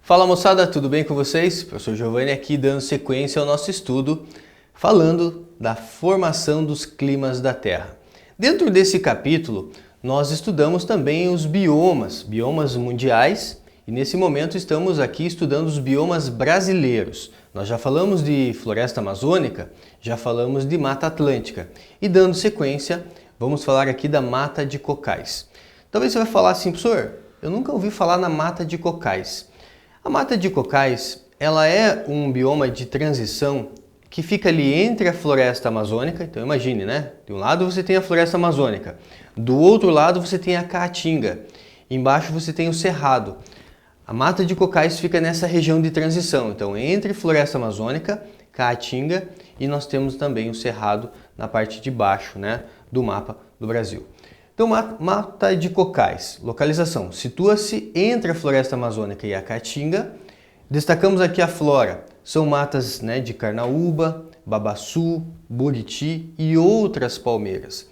Fala moçada, tudo bem com vocês? Professor Giovanni aqui dando sequência ao nosso estudo, falando da formação dos climas da Terra. Dentro desse capítulo, nós estudamos também os biomas mundiais, e nesse momento estamos aqui estudando os biomas brasileiros. Nós já falamos de floresta amazônica, já falamos de mata atlântica, e dando sequência, vamos falar aqui da mata de cocais. Talvez você vai falar assim, professor, eu nunca ouvi falar na mata de cocais. A mata de cocais, ela é um bioma de transição que fica ali entre a floresta amazônica, então imagine, né? De um lado você tem a floresta amazônica, do outro lado você tem a caatinga, embaixo você tem o cerrado. A mata de cocais fica nessa região de transição, então entre floresta amazônica, caatinga e nós temos também o cerrado na parte de baixo, né, do mapa do Brasil. Então, mata de cocais, localização, situa-se entre a floresta amazônica e a caatinga. Destacamos aqui a flora, são matas, né, de carnaúba, babaçu, buriti e outras palmeiras.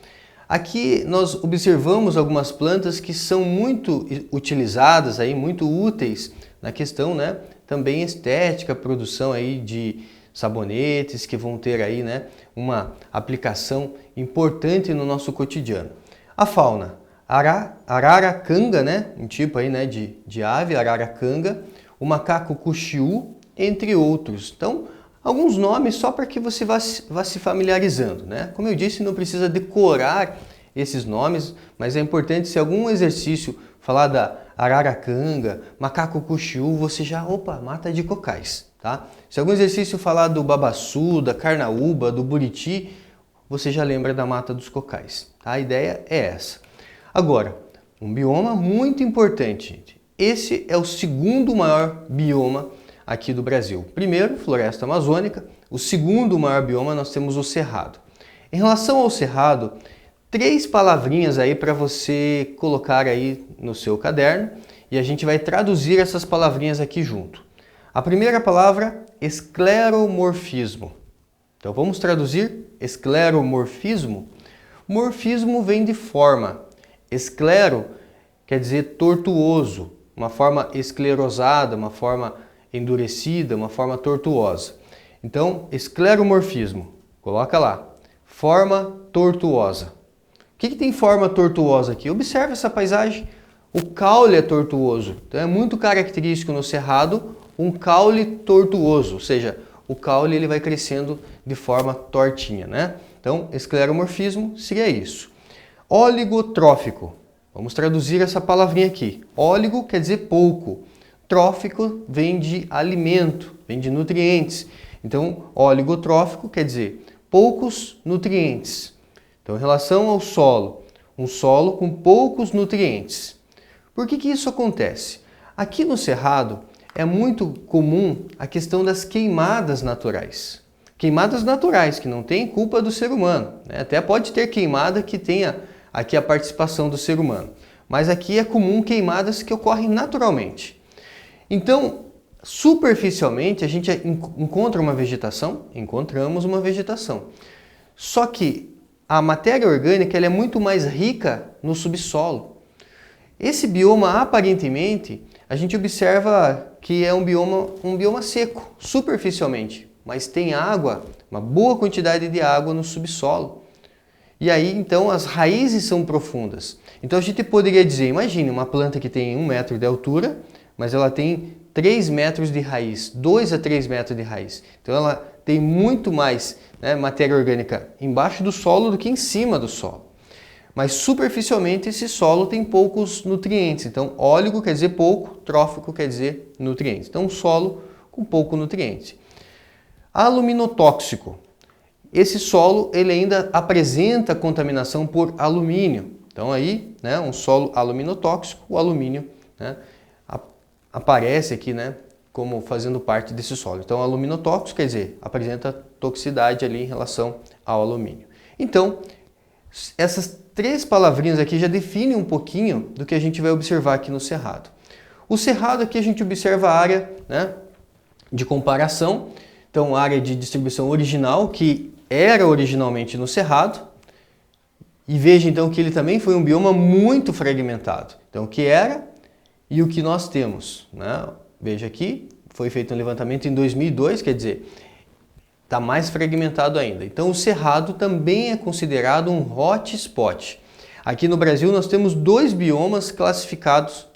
Aqui nós observamos algumas plantas que são muito utilizadas, aí, muito úteis na questão, né, também estética, produção aí de sabonetes que vão ter aí, né, uma aplicação importante no nosso cotidiano. A fauna, araracanga, né, um tipo aí, né, de ave, araracanga, o macaco cuxiú, entre outros. Então, alguns nomes só para que você vá se familiarizando, né? Como eu disse, não precisa decorar esses nomes, mas é importante, se algum exercício falar da araracanga, macaco cuxiú, você já, opa, mata de cocais, tá? Se algum exercício falar do babaçu, da carnaúba, do buriti, você já lembra da mata dos cocais. Tá? A ideia é essa. Agora, um bioma muito importante, gente. Esse é o segundo maior bioma aqui do Brasil. Primeiro, floresta amazônica. O segundo maior bioma nós temos o cerrado. Em relação ao cerrado, 3 palavrinhas aí para você colocar aí no seu caderno e a gente vai traduzir essas palavrinhas aqui junto. A primeira palavra, escleromorfismo. Então vamos traduzir escleromorfismo. Morfismo vem de forma. Esclero quer dizer tortuoso, uma forma esclerosada, uma forma endurecida, uma forma tortuosa. Então, escleromorfismo, coloca lá, forma tortuosa. O que tem forma tortuosa aqui? Observe essa paisagem. O caule é tortuoso. Então é muito característico no cerrado um caule tortuoso, ou seja, o caule ele vai crescendo de forma tortinha, né? Então, escleromorfismo seria isso. Oligotrófico. Vamos traduzir essa palavrinha aqui. Óligo quer dizer pouco. Trófico vem de alimento, vem de nutrientes. Então, oligotrófico quer dizer poucos nutrientes. Então, em relação ao solo, um solo com poucos nutrientes. Por que isso acontece? Aqui no Cerrado, é muito comum a questão das queimadas naturais. Queimadas naturais, que não tem culpa do ser humano, né? Até pode ter queimada que tenha aqui a participação do ser humano. Mas aqui é comum queimadas que ocorrem naturalmente. Então, superficialmente, a gente encontra uma vegetação? Encontramos uma vegetação. Só que a matéria orgânica ela é muito mais rica no subsolo. Esse bioma, aparentemente, a gente observa que é um bioma seco, superficialmente, mas tem água, uma boa quantidade de água no subsolo. E aí, então, as raízes são profundas. Então, a gente poderia dizer, imagine uma planta que tem 1 metro de altura, mas ela tem 3 metros de raiz, 2 a 3 metros de raiz. Então, ela tem muito mais, né, matéria orgânica embaixo do solo do que em cima do solo. Mas superficialmente esse solo tem poucos nutrientes. Então, óligo quer dizer pouco, trófico quer dizer nutrientes. Então, um solo com pouco nutriente. Aluminotóxico. Esse solo ele ainda apresenta contaminação por alumínio. Então, aí, né, um solo aluminotóxico, o alumínio, né, aparece aqui, né, como fazendo parte desse solo. Então, aluminotóxico quer dizer apresenta toxicidade ali em relação ao alumínio. Então, essas 3 palavrinhas aqui já definem um pouquinho do que a gente vai observar aqui no Cerrado. O Cerrado aqui a gente observa a área, né, de comparação, então a área de distribuição original, que era originalmente no Cerrado, e veja então que ele também foi um bioma muito fragmentado. Então o que era e o que nós temos, né? veja aqui, foi feito um levantamento em 2002, quer dizer, está mais fragmentado ainda. Então o Cerrado também é considerado um hotspot. Aqui no Brasil nós temos 2 biomas classificados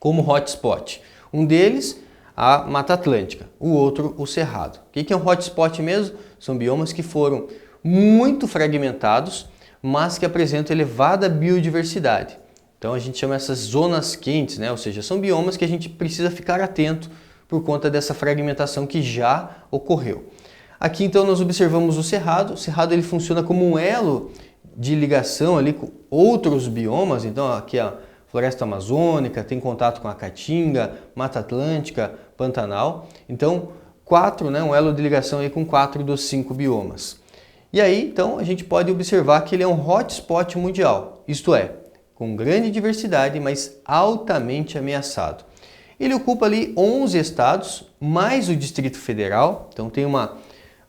como hotspot. Um deles, a Mata Atlântica, o outro, o Cerrado. O que é um hotspot mesmo? São biomas que foram muito fragmentados, mas que apresentam elevada biodiversidade. Então a gente chama essas zonas quentes, né? Ou seja, são biomas que a gente precisa ficar atento por conta dessa fragmentação que já ocorreu. Aqui então nós observamos o Cerrado. O Cerrado ele funciona como um elo de ligação ali com outros biomas. Então aqui a Floresta Amazônica tem contato com a Caatinga, Mata Atlântica, Pantanal. Então 4, né, um elo de ligação aí com 4 dos 5 biomas. E aí então a gente pode observar que ele é um hotspot mundial, isto é, com grande diversidade, mas altamente ameaçado. Ele ocupa ali 11 estados, mais o Distrito Federal, então tem uma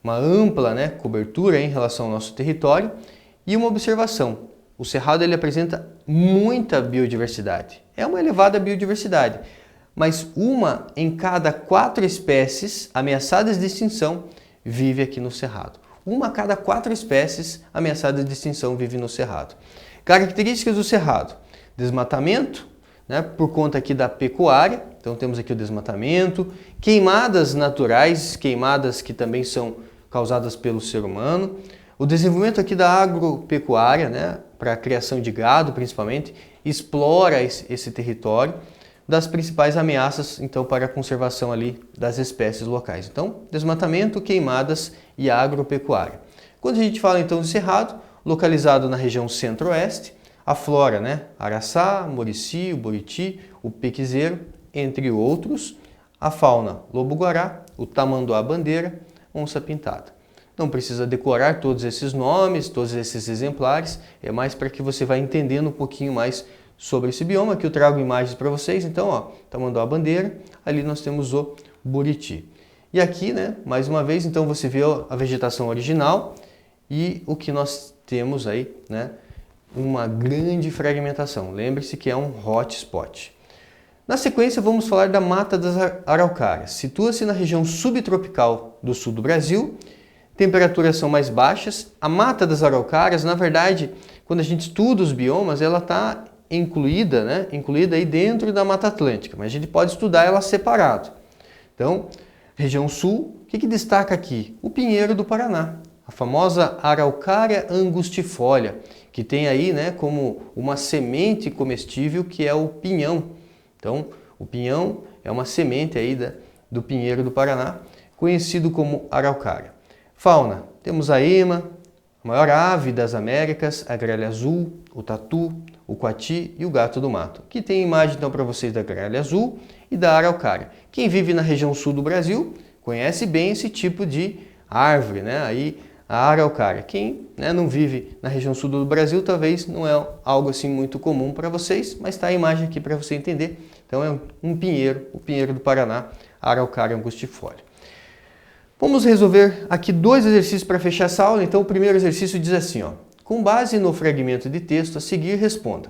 ampla, né, cobertura em relação ao nosso território. E uma observação, o Cerrado ele apresenta muita biodiversidade, é uma elevada biodiversidade, mas uma em cada 4 espécies ameaçadas de extinção vive aqui no Cerrado. Uma a cada 4 espécies ameaçadas de extinção vive no Cerrado. Características do Cerrado: desmatamento, né, por conta aqui da pecuária, então temos aqui o desmatamento, queimadas naturais, queimadas que também são causadas pelo ser humano, o desenvolvimento aqui da agropecuária, né, para a criação de gado principalmente, explora esse território, das principais ameaças então para a conservação ali das espécies locais. Então, desmatamento, queimadas e agropecuária. Quando a gente fala então de Cerrado, localizado na região centro-oeste, a flora, né, araçá, murici, o buriti, o pequizeiro, entre outros, a fauna, lobo-guará, o tamanduá-bandeira, onça-pintada. Não precisa decorar todos esses nomes, todos esses exemplares, é mais para que você vá entendendo um pouquinho mais sobre esse bioma. Aqui eu trago imagens para vocês. Então, ó, tamanduá-bandeira, ali nós temos o buriti. E aqui, né, mais uma vez, então você vê a vegetação original e o que nós temos aí, né, uma grande fragmentação. Lembre-se que é um hotspot. Na sequência, vamos falar da Mata das Araucárias. Situa-se na região subtropical do sul do Brasil. Temperaturas são mais baixas. A Mata das Araucárias, na verdade, quando a gente estuda os biomas, ela está incluída, né, incluída aí dentro da Mata Atlântica, mas a gente pode estudar ela separado. Então, região sul, o que destaca aqui? O pinheiro do Paraná, a famosa Araucária angustifolia, que tem aí, né, como uma semente comestível que é o pinhão. Então, o pinhão é uma semente aí do pinheiro do Paraná, conhecido como araucária. Fauna, temos a ema, a maior ave das Américas, a gralha azul, o tatu, o coati e o gato do mato. Aqui tem imagem então para vocês da gralha azul e da araucária. Quem vive na região sul do Brasil conhece bem esse tipo de árvore, né? Aí a araucária. Quem, né, não vive na região sul do Brasil talvez não é algo assim muito comum para vocês, mas está a imagem aqui para você entender. Então é um pinheiro, o pinheiro do Paraná, a araucária angustifolia. Vamos resolver aqui 2 exercícios para fechar essa aula. Então o primeiro exercício diz assim, ó: com base no fragmento de texto a seguir, responda.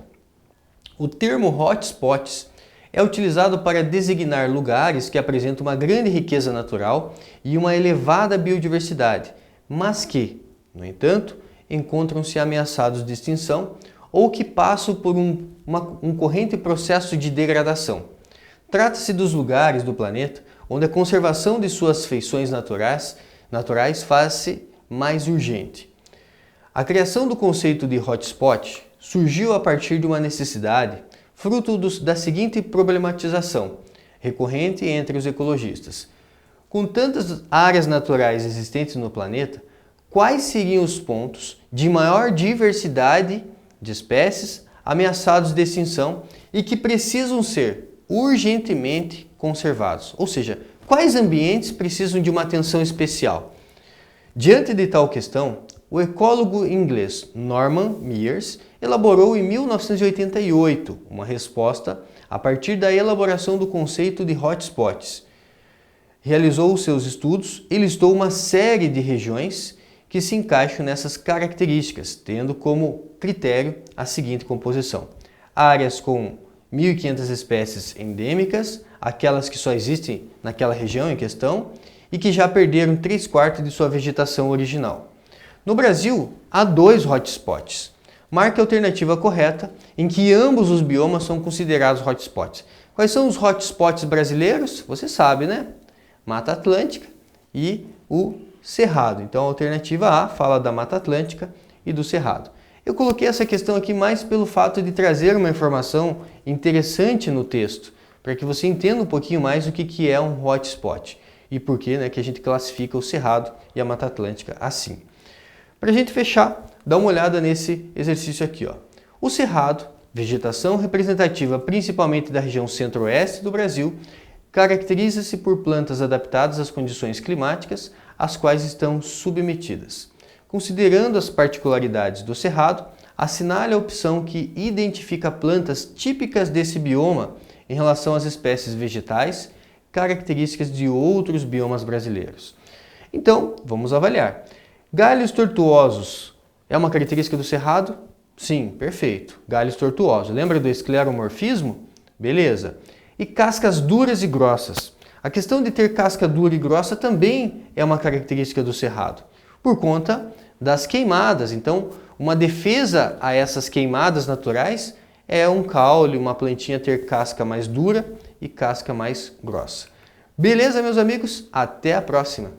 O termo hotspots é utilizado para designar lugares que apresentam uma grande riqueza natural e uma elevada biodiversidade, mas que, no entanto, encontram-se ameaçados de extinção ou que passam por um corrente processo de degradação. Trata-se dos lugares do planeta onde a conservação de suas feições naturais faz-se mais urgente. A criação do conceito de hotspot surgiu a partir de uma necessidade, fruto da seguinte problematização, recorrente entre os ecologistas. Com tantas áreas naturais existentes no planeta, quais seriam os pontos de maior diversidade de espécies ameaçados de extinção e que precisam ser urgentemente conservados? Ou seja, quais ambientes precisam de uma atenção especial? Diante de tal questão, o ecólogo inglês Norman Mears elaborou em 1988 uma resposta a partir da elaboração do conceito de hotspots. Realizou seus estudos e listou uma série de regiões que se encaixam nessas características, tendo como critério a seguinte composição: áreas com 1.500 espécies endêmicas, aquelas que só existem naquela região em questão, e que já perderam 3/4 de sua vegetação original. No Brasil, há 2 hotspots. Marque a alternativa correta, em que ambos os biomas são considerados hotspots. Quais são os hotspots brasileiros? Você sabe, né? Mata Atlântica e o Cerrado. Então a alternativa A fala da Mata Atlântica e do Cerrado. Eu coloquei essa questão aqui mais pelo fato de trazer uma informação interessante no texto, para que você entenda um pouquinho mais o que é um hotspot e por que, né, que a gente classifica o Cerrado e a Mata Atlântica assim. Para a gente fechar, dá uma olhada nesse exercício aqui, ó. O Cerrado, vegetação representativa principalmente da região centro-oeste do Brasil, caracteriza-se por plantas adaptadas às condições climáticas às quais estão submetidas. Considerando as particularidades do Cerrado, assinale a opção que identifica plantas típicas desse bioma em relação às espécies vegetais, características de outros biomas brasileiros. Então, vamos avaliar. Galhos tortuosos é uma característica do Cerrado? Sim, perfeito. Galhos tortuosos. Lembra do escleromorfismo? Beleza. E cascas duras e grossas. A questão de ter casca dura e grossa também é uma característica do Cerrado, por conta das queimadas. Então, uma defesa a essas queimadas naturais é um caule, uma plantinha ter casca mais dura e casca mais grossa. Beleza, meus amigos? Até a próxima!